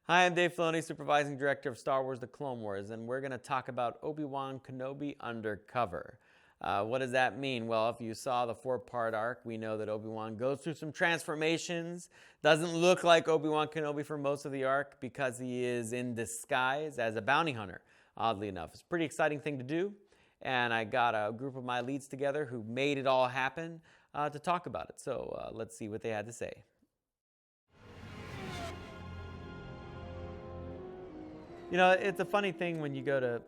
Hi, I'm Dave Filoni, supervising director of Star Wars The Clone Wars, and we're going to talk about Obi-Wan Kenobi Undercover. What does that mean? Well, if you saw the 4-part arc, we know that Obi-Wan goes through some transformations. Doesn't look like Obi-Wan Kenobi for most of the arc because he is in disguise as a bounty hunter, oddly enough. It's a pretty exciting thing to do, and I got a group of my leads together who made it all happen to talk about it. So let's see what they had to say. You know, it's a funny thing when you go to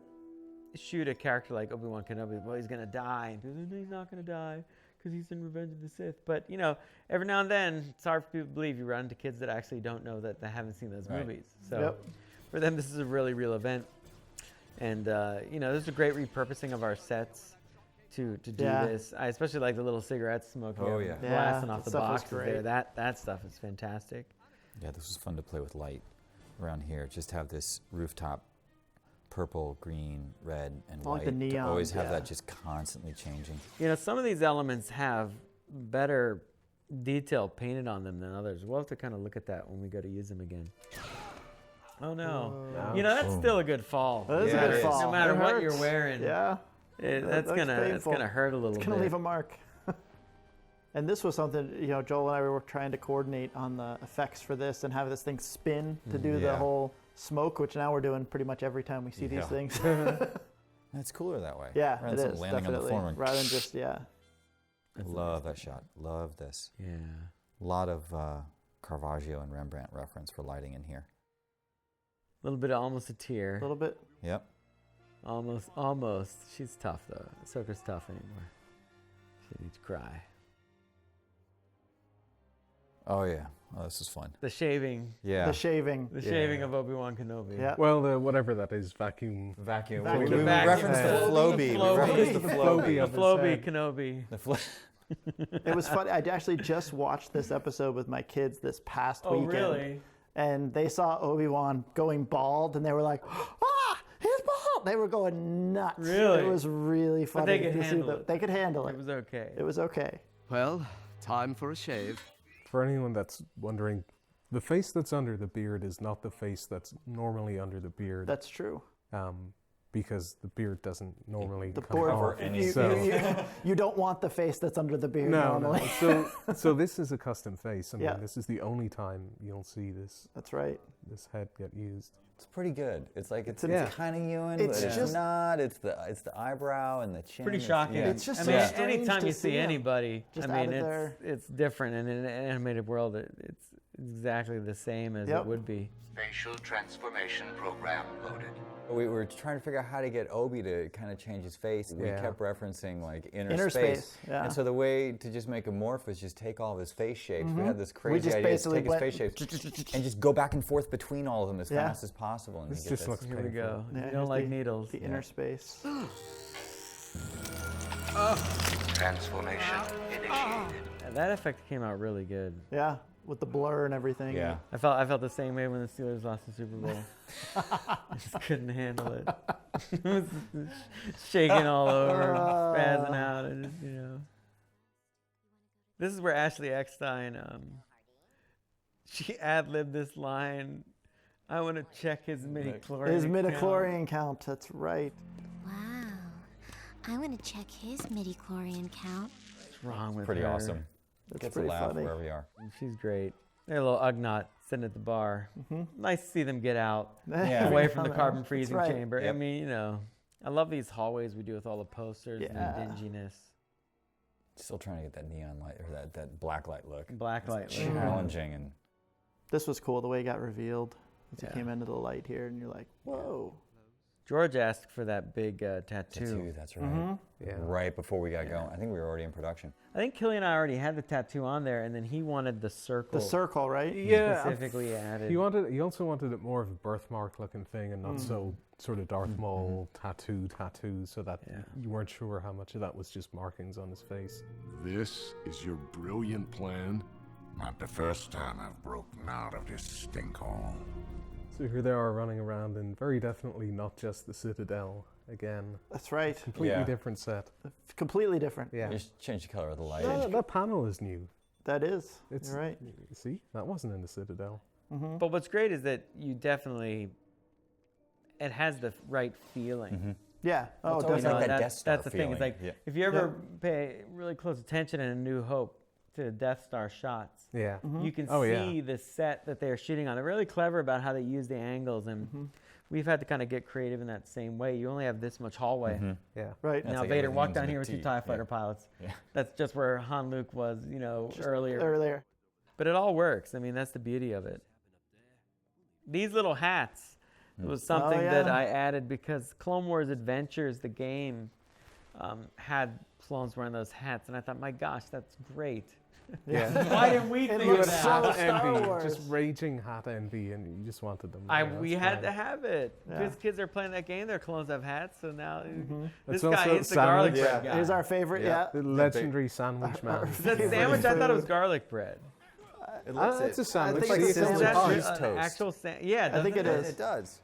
shoot a character like Obi-Wan Kenobi. Well, he's going to die. He's not going to die because he's in Revenge of the Sith. But, you know, every now and then, it's hard for people to believe you run into kids that actually don't know that they haven't seen those movies. So for them, this is a really real event. And, you know, this is a great repurposing of our sets to do this. I especially like the little cigarette smoke here, blasting off the box there. That stuff is fantastic. Yeah, this was fun to play with light around here. Just have this rooftop purple, green, red, and white. The neon, to always have that just constantly changing. You know, some of these elements have better detail painted on them than others. We'll have to kind of look at that when we go to use them again. Oh no. You know, that's still a good fall. That is a good fall. No matter what you're wearing. Yeah. It's gonna hurt a little bit. It's gonna leave a mark. And this was something, you know, Joel and I were trying to coordinate on the effects for this and have this thing spin to do the whole smoke, which now we're doing pretty much every time we see these things. It's cooler that way. Yeah, rather it than is, landing definitely. on the floor. Rather than just, I love that shot. Love this. Yeah. A lot of Caravaggio and Rembrandt reference for lighting in here. A little bit of almost a tear. A little bit. Yep. Almost. She's tough though. Ahsoka's tough anymore. She needs to cry. Oh yeah. Oh, this is fun. The shaving. Yeah. The shaving. The shaving of Obi-Wan Kenobi. Yeah. Well, whatever that is, vacuum. We Vacuum. referenced the Floby. The Floby Kenobi. It was funny. I actually just watched this episode with my kids this past weekend. Really? And they saw Obi-Wan going bald, and they were like, "Ah, he's bald!" They were going nuts. Really? It was really funny. But they could to see handle them. it. They could handle it. It was okay. It was okay. Well, time for a shave. For anyone that's wondering, the face that's under the beard is not the face that's normally under the beard. That's true. Because the beard doesn't normally The come off. You don't want the face that's under the beard No. normally. So this is a custom face. I mean, Yeah. this is the only time you'll see this. That's right. This head get used. It's pretty good. It's like it's kind of Ewan, It's but it's just not. It's the eyebrow and the chin. Pretty shocking. It's just I so mean, strange anytime to you see see him anybody, just I mean, out of there. it's different. And in an animated world, it's exactly the same as it would be. Facial transformation program loaded. We were trying to figure out how to get Obi to kind of change his face. We kept referencing like inner Inner space, yeah. And so the way to just make him morph was just take all of his face shapes. We had this We crazy just idea to basically take his face shapes and just go back and forth between all of them as fast as possible. And This you get just looks Here we go. Yeah, You don't here's like needles. The inner space. Transformation initiated. And that effect came out really good. Yeah, with the blur and everything. Yeah. I felt the same way when the Steelers lost the Super Bowl. I just couldn't handle it. It was shaking all over, spazzing out, and just, you know. This is where Ashley Eckstein, she ad-libbed this line. I want to check his midichlorian His midichlorian count. That's right. Wow. I want to check his midichlorian count. What's wrong with pretty her? awesome. That's Gets a pretty laugh funny. wherever you are. She's great. They're a little Ugnaught sitting at the bar. Nice to see them get out, Yeah. away from the carbon freezing right. chamber. I Yep. mean, you know, I love these hallways we do with all the posters and the dinginess. Still trying to get that neon light or that black light look. Black light. Challenging and This was cool, the way it got revealed. As it came into the light here, and you're like, whoa. George asked for that big tattoo. tattoo. That's right. Yeah. Right before we got going. I think we were already in production. I think Killy and I already had the tattoo on there, and then he wanted the circle. The circle, right? Yeah. Specifically added. He also wanted it more of a birthmark looking thing and not so sort of Darth Maul tattoo, so that you weren't sure how much of that was just markings on his face. This is your brilliant plan? Not the first time I've broken out of this stinkhole. So here they are running around in very definitely not just the Citadel again. That's right. Completely different set. Completely different. Yeah. Just change the color of the light. That panel is new. That is. You're right. See, that wasn't in the Citadel. But what's great is that you definitely, it has the right feeling. Yeah. Oh, It's always definitely. like that Death Star That's the thing. It's feeling. like if you ever pay really close attention in A New Hope to the Death Star shots, Yeah. you can Oh, see yeah. the set that they're shooting on. They're really clever about how they use the angles, and we've had to kind of get creative in that same way. You only have this much hallway. Yeah. Right. That's Now like Vader everything walked ends down in a here with two T. TIE fighter pilots. Yeah. That's just where Han Luke was, earlier. Earlier. But it all works. I mean, that's the beauty of it. These little hats was something that I added because Clone Wars Adventures, the game, had clones wearing those hats, and I thought, my gosh, that's great. Yeah. Why didn't we think You of had that? so hat Star envy, Wars. just raging hat envy, and you just wanted them. We had to have it. Yeah. Because kids are playing that game, their clones have hats, so now this It's guy also is the garlic sandwich. bread guy. He's our favorite. Yeah. The legendary sandwich man. That sandwich, I thought it was garlic bread. It's a sandwich. think it's a It's sandwich. like cheese An toast. actual yeah, I think it doesn't is. It does.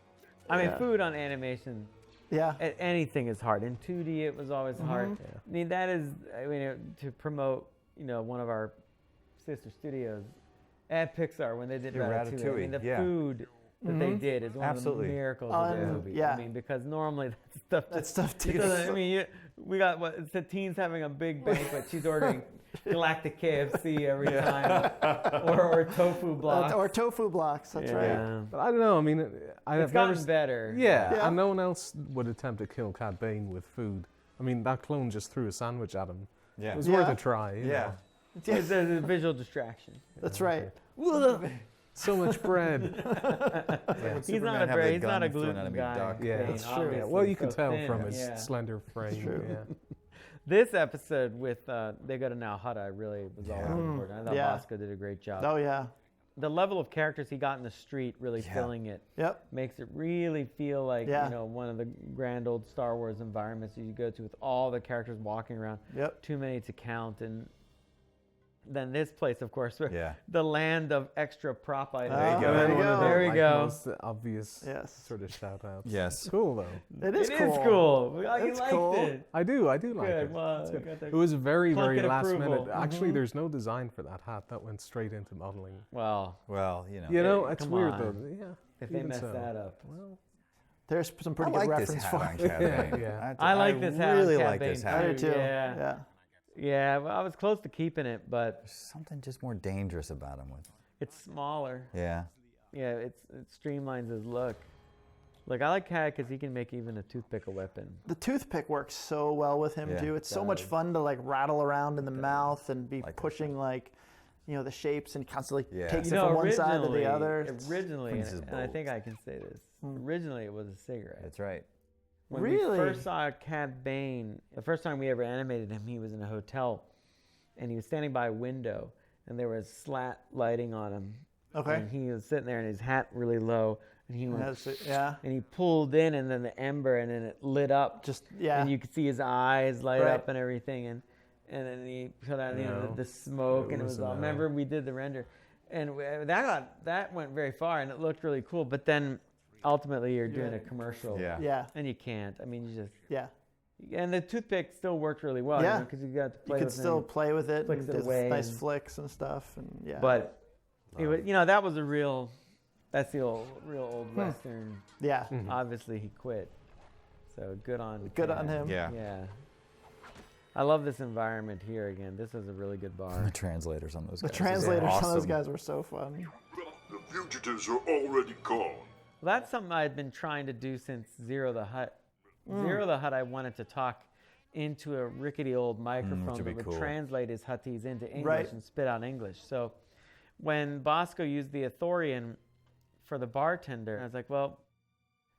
I mean, Yeah. food on animation, Yeah. anything is hard. In 2D, it was always hard. I mean, that is, to promote, one of our sister studios at Pixar when they did Ratatouille. I mean, the Ratatouille, food that they did is one Absolutely. of the miracles of the movie. yeah. I mean, because normally that stuff That stuff it doesn't- I mean, we got Satine's having a big banquet. She's ordering galactic KFC every time, or tofu blocks. Or tofu blocks. That's right. Yeah. But I don't know. I mean, I It's have never. gotten better. Yeah, Yeah. and no one else would attempt to kill Cad Bane with food. I mean, that clone just threw a sandwich at him. Yeah. It was worth Yeah. a try. you Yeah. know. It's a visual distraction. That's right. So much bread. He's not a bread. He's not a gluten guy. Yeah, Bane, that's true. obviously, Well, you so can tell thin. from his Yeah. slender frame. true. Yeah. This episode with They Go to Now Hutta really was all important. I thought Yeah. Bosco did a great job. Oh yeah. The level of characters he got in the street really filling it Yep. makes it really feel like Yeah. one of the grand old Star Wars environments that you go to with all the characters walking around. Yep. Too many to count. And then this place, of course, Yeah. the land of extra prop items. There you go. One of the, There we like, go. most obvious Yes. sort of shout outs. Yes. Cool though. It is It cool. is cool. Well, you It's liked cool. it. I do like Good. it. Well, It's you good. got the It was very, plunk very of last approval. minute. Actually, there's no design for that hat. That went straight into modeling. Well, Well, You know, it's come weird on. though. Yeah. if they even mess so. that up. Well, There's some I pretty good like this reference hat for on it. Cad Bane. Yeah. I like this hat on really Cad like this Bane, I hat. do too. Yeah. Yeah. Yeah, well, I was close to keeping it, but There's something just more dangerous about him. it's smaller. Yeah. Yeah, it streamlines his look. Like, I like Cad because he can make even a toothpick a weapon. The toothpick works so well with him Yeah, too. it It's so much does. fun to like rattle around in the mouth and be Like that. pushing like, the shapes and constantly Yeah. takes You it know, from one side to originally- the other. It's- Originally, Brings his and I think bolt. I can say this, originally it was a cigarette. That's right. When Really? we first saw Cad Bane, the first time we ever animated him, he was in a hotel, and he was standing by a window, and there was slat lighting on him. Okay. And he was sitting there, and his hat really low, and he went, Yeah. and he pulled in, and then the ember, and then it lit up. And you could see his eyes light Right. up and everything, and then he put out No. the smoke, It and it was was all. a no. Remember, we did the render, and that went very far, and it looked really cool. But then ultimately, you're doing a commercial, Yeah. Yeah. and you can't. I mean, you just. Yeah. And the toothpick still worked really well, Yeah. because you got to You play could with still it. play with it flicks and it there's away nice and- flicks and stuff and yeah. But it was, that was that's the real old Western. yeah. Obviously, he quit. So good on Good Cad. on him. Yeah. Yeah. I love this environment here again. This is a really good The bar. translators on those The guys. translators on those Awesome. guys were so fun. The fugitives are already gone. Well, that's something I'd been trying to do since Zero the Hutt. Zero the Hutt, I wanted to talk into a rickety old microphone would that be would cool. translate his Hutties into English Right. and spit out English. So when Bosco used the Ithorian for the bartender, I was like, well,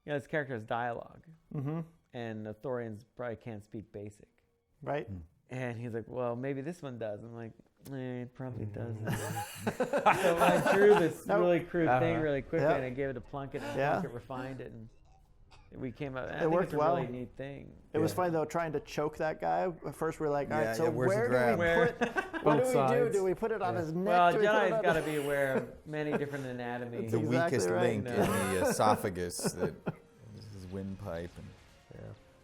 this character has dialogue. Mm-hmm. And Ithorians probably can't speak basic. Right? And he's like, well, maybe this one does. I'm like, it probably doesn't. So I drew this really crude thing really quickly, Yeah. and I gave it to Plunkett, and Yeah. Plunkett refined it, and we came up. I think worked it's a well. really neat thing. It was funny though trying to choke that guy. At first we were like, all Yeah, right, so yeah, where's the where grab? do we put what Both do we do? sides. Do we put it on his neck? Well, Do we put it Jedi's on got to be aware of many different anatomies. The Exactly weakest right. link No. in the esophagus, that is his windpipe. And,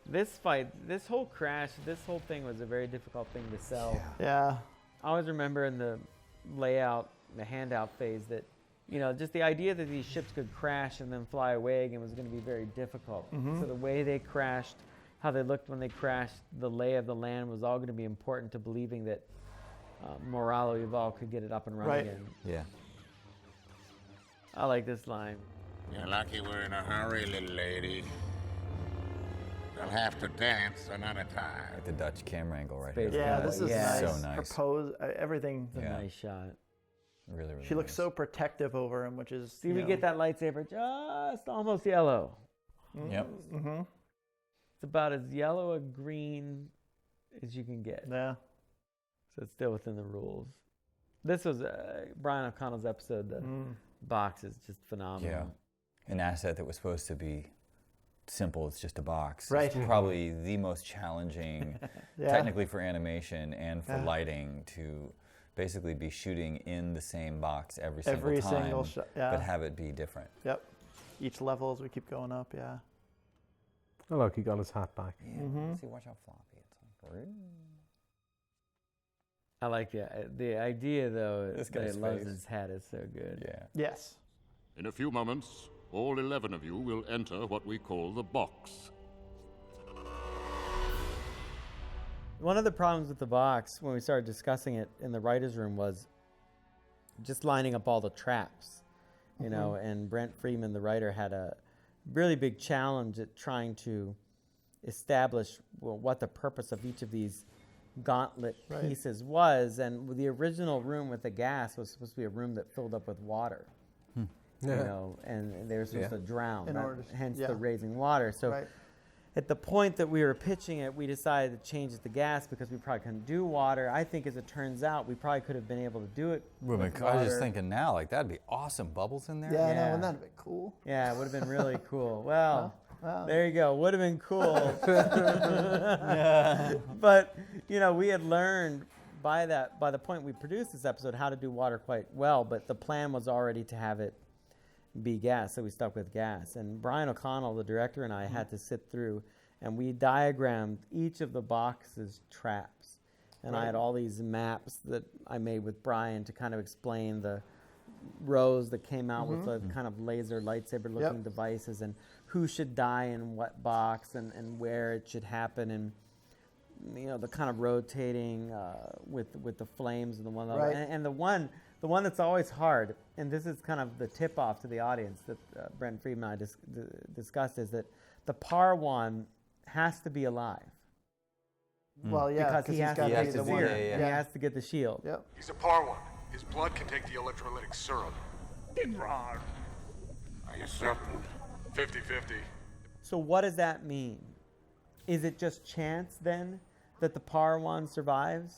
This fight, this whole crash, this whole thing was a very difficult thing to sell. Yeah. I always remember in the layout, the handout phase, that just the idea that these ships could crash and then fly away again was going to be very difficult. So the way they crashed, how they looked when they crashed, the lay of the land was all going to be important to believing that Moralo Evolve could get it up and running again. Yeah. I like this line. You're lucky we're in a hurry, little lady. You'll have to dance another time. Like the Dutch camera angle right Space here. Yeah, this is nice. So nice. Her pose, everything. It's a nice shot. Really, really She looks nice. so protective over him, which is. See, we get that lightsaber just almost yellow. Yep. Mm-hmm. It's about as yellow a green as you can get. Yeah. So it's still within the rules. This was Brian O'Connell's episode. The box is just phenomenal. Yeah. An asset that was supposed to be simple, it's just a box. Right. It's probably the most challenging, technically for animation and for lighting, to basically be shooting in the same box every single time, shot. but have it be different. Yep. Each level as we keep going up, yeah. Oh, look, he got his hat back. Yeah. See, watch how floppy it's like. I like the idea, though, This that guy's he loves face. his hat is so good. Yeah. Yes. In a few moments, all 11 of you will enter what we call the box. One of the problems with the box when we started discussing it in the writer's room was just lining up all the traps, you know, and Brent Freeman, the writer, had a really big challenge at trying to establish what the purpose of each of these gauntlet pieces was. And the original room with the gas was supposed to be a room that filled up with water, you know, and they were supposed to drown, hence the raising water. So at the point that we were pitching it, we decided to change it to gas because we probably couldn't do water. I think, as it turns out, we probably could have been able to do it with water. I was just thinking now, like, that'd be awesome. Bubbles in there. Yeah, I know, wouldn't that have been cool? Yeah, it would have been really cool. Well, there you go. Would have been cool. But, you know, we had learned by the point we produced this episode how to do water quite well, but the plan was already to have it be gas, so we stuck with gas. And Brian O'Connell, the director, and I had to sit through, and we diagrammed each of the box's traps. And I had all these maps that I made with Brian to kind of explain the rows that came out with the kind of laser lightsaber looking devices, and who should die in what box, and where it should happen, and you know, the kind of rotating with the flames and the one level. And the one that's always hard, and this is kind of the tip off to the audience that Brent Friedman and I discussed, is that the Parwan has to be alive. Well, yeah, because he has to has be to the be- one. yeah, yeah. He has to get the shield. Yep. He's a Parwan. His blood can take the electrolytic syrup. Are you certain? 50-50. So what does that mean? Is it just chance then that the Parwan survives?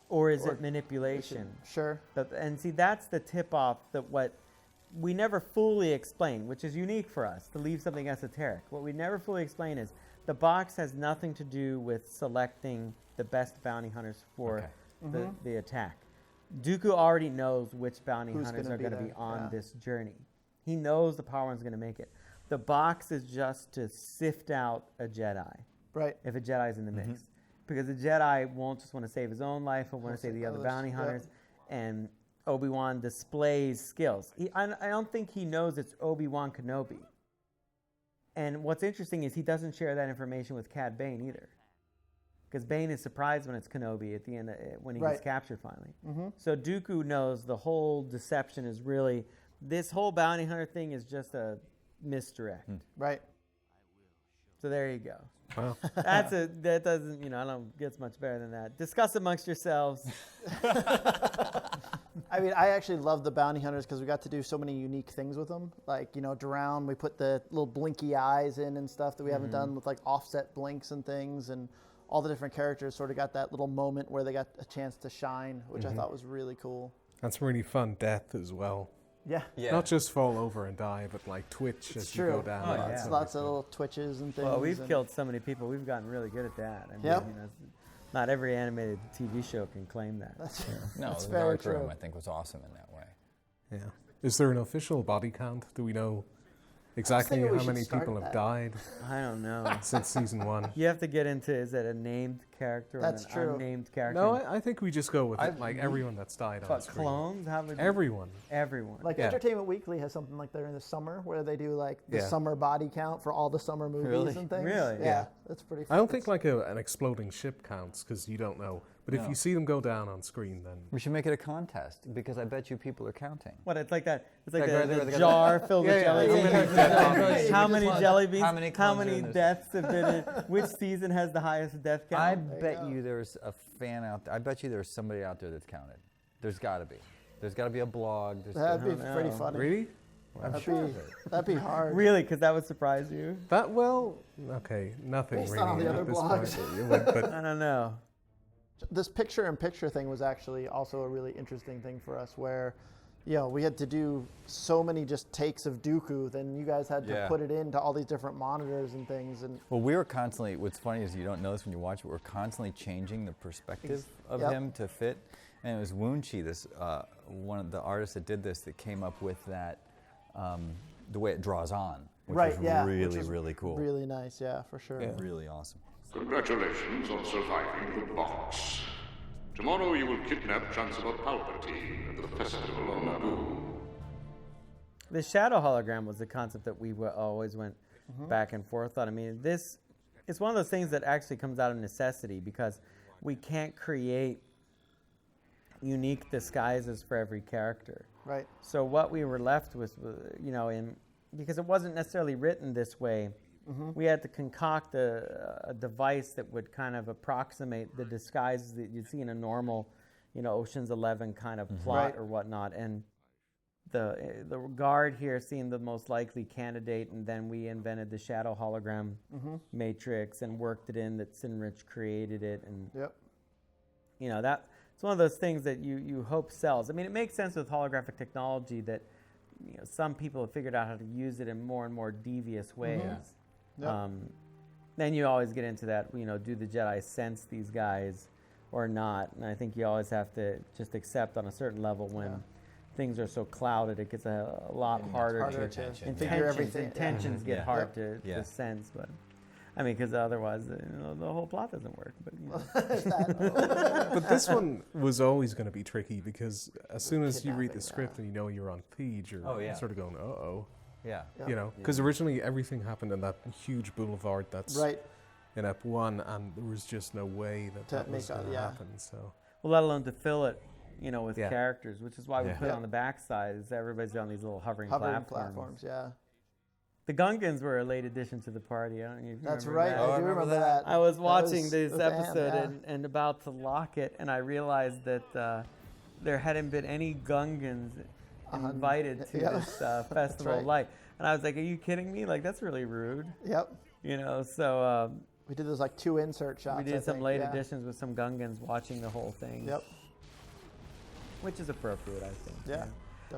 Or is it manipulation? Sure. And see, that's the tip-off that what we never fully explain, which is unique for us, to leave something esoteric. What we never fully explain is the box has nothing to do with selecting the best bounty hunters for the attack. Dooku already knows which bounty hunters are going to be on this journey. He knows the Parwan's going to make it. The box is just to sift out a Jedi. Right. If a Jedi's in the mix. Because the Jedi won't just want to save his own life, he'll want to save the other bounty hunters. And Obi-Wan displays skills. I don't think he knows it's Obi-Wan Kenobi. And what's interesting is he doesn't share that information with Cad Bane either. Because Bane is surprised when it's Kenobi at the end, when he gets captured finally. So Dooku knows the whole deception is really, this whole bounty hunter thing is just a misdirect. Right. So there you go. Wow. That doesn't, I don't get much better than that. Discuss amongst yourselves. I mean, I actually love the bounty hunters because we got to do so many unique things with them. Like, Drown, we put the little blinky eyes in and stuff that we haven't done with like offset blinks and things, and all the different characters sort of got that little moment where they got a chance to shine, which I thought was really cool. That's really fun death as well. Yeah. Not just fall over and die, but like twitch as you go down. Lots of little twitches and things. Well, we've killed so many people. We've gotten really good at that. I mean, not every animated TV show can claim that. That's No, that's the very dark room true. I think was awesome in that way. Yeah. Is there an official body count? Do we know exactly thinking we how should many start people have that. died I don't know. since season 1? You have to get into, is it a named character That's and true. an unnamed character. No, I think we just go with it, like everyone that's died on But screen. clones? How would Everyone. Everyone. Like Entertainment Weekly has something like that in the summer where they do like the summer body count for all the summer movies and things. Really? Yeah, that's pretty fun. I don't think like an exploding ship counts because you don't know. But if you see them go down on screen, then We should make it a contest because I bet you people are counting. What, it's like that. It's like Like right there, the they got jar filled with jelly beans. How many jelly beans? How many How clones are many in this? deaths have been in? Which season has the highest death count? I bet you there's a fan out there. I bet you there's somebody out there that's counted. There's got to be. There's got to be a blog. That'd be pretty funny. really? That'd be hard. Really? Because that would surprise you? Okay, nothing Based really on all the at other this blogs. point. It would, but I don't know. This picture-in-picture thing was actually also a really interesting thing for us where, you know, we had to do so many just takes of Dooku, then you guys had to put it into all these different monitors and things. And Well, we were constantly, what's funny is you don't notice when you watch it, we're constantly changing the perspective of him to fit. And it was Woonchi, this one of the artists that did this, that came up with that, the way it draws on, which was really, really cool. Really nice, yeah, for sure. Yeah. Really awesome. Congratulations on surviving the box. Tomorrow you will kidnap Chancellor Palpatine at the festival on Naboo. The shadow hologram was the concept that we always went back and forth on. I mean, it's one of those things that actually comes out of necessity because we can't create unique disguises for every character. Right. So what we were left with, you know, because it wasn't necessarily written this way, we had to concoct a device that would kind of approximate the disguises that you'd see in a normal, you know, Ocean's 11 kind of plot or whatnot. And the guard here seemed the most likely candidate, and then we invented the shadow hologram matrix and worked it in. That Sinrich created it, and you know, that it's one of those things that you hope sells. I mean, it makes sense with holographic technology that, you know, some people have figured out how to use it in more and more devious ways. Then you always get into that, you know, do the Jedi sense these guys or not? And I think you always have to just accept on a certain level when things are so clouded, it gets a lot harder to figure everything. Intentions get hard to sense, but I mean, because otherwise, you know, the whole plot doesn't work. But you know. But this one was always going to be tricky because as soon as you read the script and you know you're on Theed, you're sort of going, uh-oh. Yeah. You know, because originally everything happened in that huge boulevard that's in Ep 1, and there was just no way that was going to happen. So, well, let alone to fill it, you know, with characters, which is why we put it on the backside, is everybody's on these little hovering platforms. The Gungans were a late addition to the party. I don't know if you That's remember right. that. I do remember that. I was watching this episode and about to lock it, and I realized that there hadn't been any Gungans invited to this Festival of Light. And I was like, are you kidding me? Like, that's really rude. Yep. You know, so... we did those like 2 insert shots. We did some late editions with some Gungans watching the whole thing. Yep. Which is appropriate, I think. Yeah.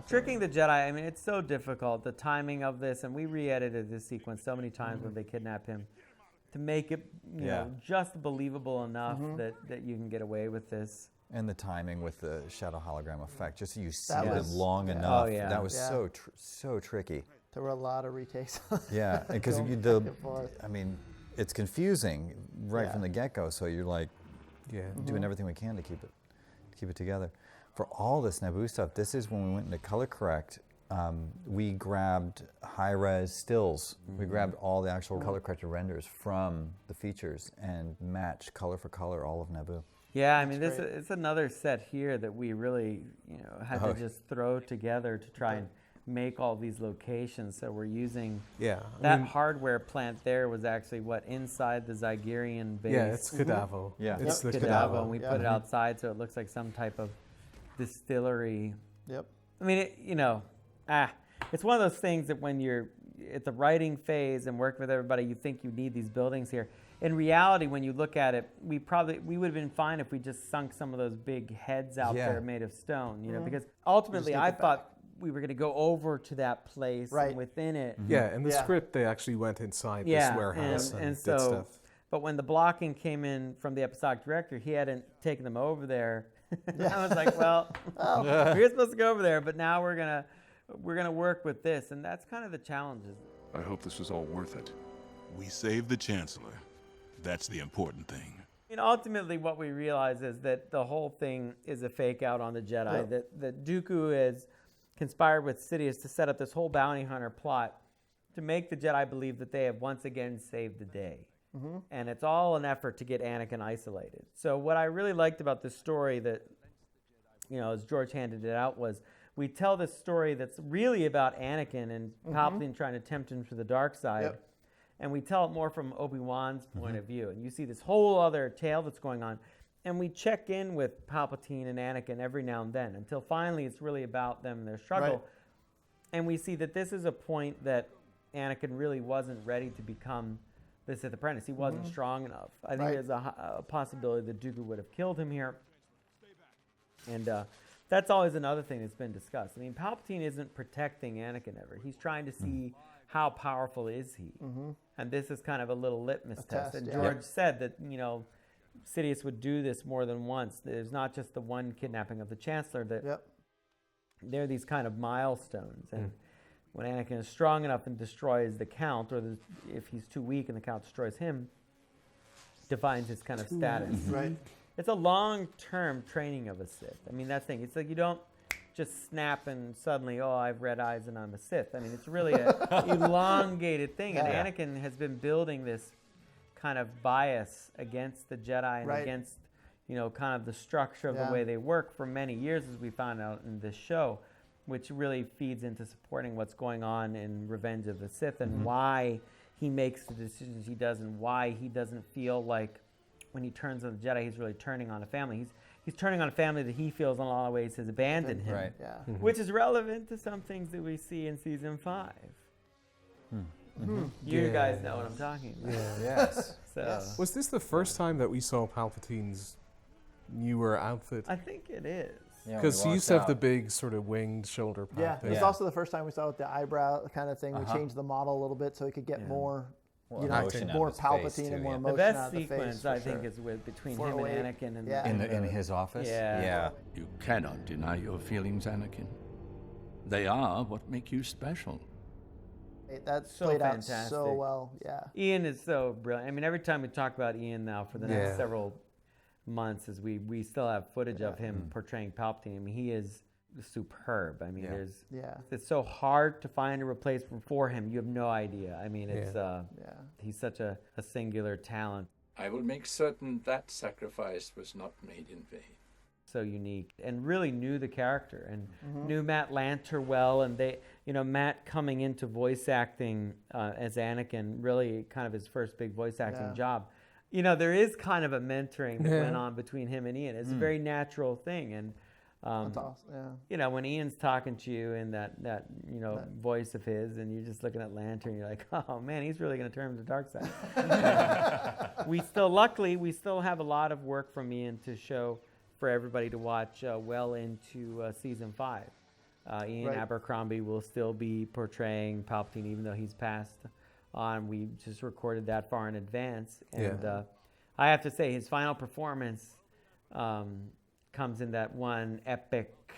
Tricking the Jedi, I mean, it's so difficult. The timing of this, and we re-edited this sequence so many times when they kidnap him to make it, you know, just believable enough that you can get away with this. And the timing with the shadow hologram effect, just so you see them long enough. That was so tricky. There were a lot of retakes. Yeah, because I mean, it's confusing right from the get-go. So you're like, doing everything we can to keep it together. For all this Naboo stuff, this is when we went into color correct. We grabbed high-res stills. We grabbed all the actual color corrected renders from the features and matched color for color all of Naboo. Yeah, I mean, it's another set here that we really, you know, had to just throw together to try and make all these locations. So we're using that hardware plant there was actually inside the Zygerian base. Yeah, it's Kadavo. Yeah, it's the Kadavo, and we put it outside so it looks like some type of distillery. Yep. I mean, it's one of those things that when you're at the writing phase and working with everybody, you think you need these buildings here. In reality, when you look at it, we would have been fine if we just sunk some of those big heads out there made of stone, you know, because ultimately I thought we were going to go over to that place and within it. Yeah, in the script, they actually went inside this warehouse and did stuff. But when the blocking came in from the episodic director, he hadn't taken them over there. I was like, well, we're supposed to go over there, but now we're gonna work with this, and that's kind of the challenges. I hope this was all worth it. We saved the Chancellor. That's the important thing. And ultimately, what we realize is that the whole thing is a fake out on the Jedi. That Dooku has conspired with Sidious to set up this whole bounty hunter plot to make the Jedi believe that they have once again saved the day. And it's all an effort to get Anakin isolated. So what I really liked about this story that, as George handed it out, was we tell this story that's really about Anakin and Palpatine trying to tempt him to the dark side. And we tell it more from Obi-Wan's point of view. And you see this whole other tale that's going on. And we check in with Palpatine and Anakin every now and then until finally it's really about them and their struggle. Right. And we see that this is a point that Anakin really wasn't ready to become the Sith apprentice. He wasn't strong enough. I think there's a possibility that Dooku would have killed him here. And that's always another thing that's been discussed. I mean, Palpatine isn't protecting Anakin ever. He's trying to see how powerful is he. And this is kind of a little litmus test. And George said that, Sidious would do this more than once. There's not just the one kidnapping of the Chancellor. That there are these kind of milestones. And when Anakin is strong enough and destroys the Count, or if he's too weak and the Count destroys him, defines his kind of status. Right. It's a long-term training of a Sith. I mean, that's the thing. It's like you don't just snap and suddenly, I've red eyes and I'm a Sith. I mean, it's really an elongated thing. And Anakin has been building this kind of bias against the Jedi and against, kind of the structure of the way they work for many years, as we found out in this show, which really feeds into supporting what's going on in Revenge of the Sith and why he makes the decisions he does and why he doesn't feel like when he turns on the Jedi, he's really turning on a family. He's turning on a family that he feels in a lot of ways has abandoned him, which is relevant to some things that we see in Season 5. You guys know what I'm talking about. Yes. Was this the first time that we saw Palpatine's newer outfit? I think it is. Because he used to have the big sort of winged shoulder pad. Yeah, it was also the first time we saw with the eyebrow kind of thing. We changed the model a little bit so he could get more, more Palpatine and more emotion. The best out of the sequence, face, I think, is between him and Anakin in his office. You cannot deny your feelings, Anakin. They are what make you special. That's so played fantastic. out so well. Ian is so brilliant. I mean, every time we talk about Ian now for the next several months, as we still have footage of him portraying Palpatine. I mean, he is superb. I mean, it's so hard to find a replacement for him. You have no idea. I mean, it's he's such a singular talent. I will make certain that sacrifice was not made in vain. So unique and really knew the character and knew Matt Lanter well, and they, Matt coming into voice acting as Anakin, really kind of his first big voice acting job. There is kind of a mentoring that went on between him and Ian. It's a very natural thing, and that's awesome. when Ian's talking to you in that voice of his, and you're just looking at Lanter, and you're like, oh man, he's really going to turn to the dark side. Luckily, we still have a lot of work from Ian to show for everybody to watch well into Season 5. Ian Abercrombie will still be portraying Palpatine, even though he's passed on. We just recorded that far in advance. And I have to say, his final performance comes in that one epic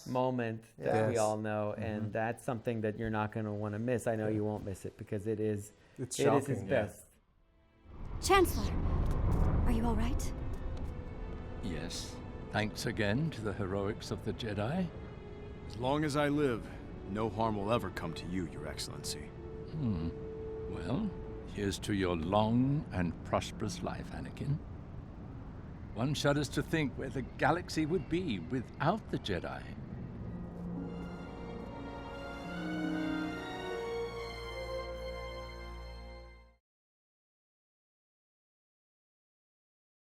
moment that we all know. And that's something that you're not going to want to miss. I know you won't miss it because it is his best. Chancellor, are you all right? Yes. Thanks again to the heroics of the Jedi. As long as I live, no harm will ever come to you, Your Excellency. Well, here's to your long and prosperous life, Anakin. One shudders to think where the galaxy would be without the Jedi.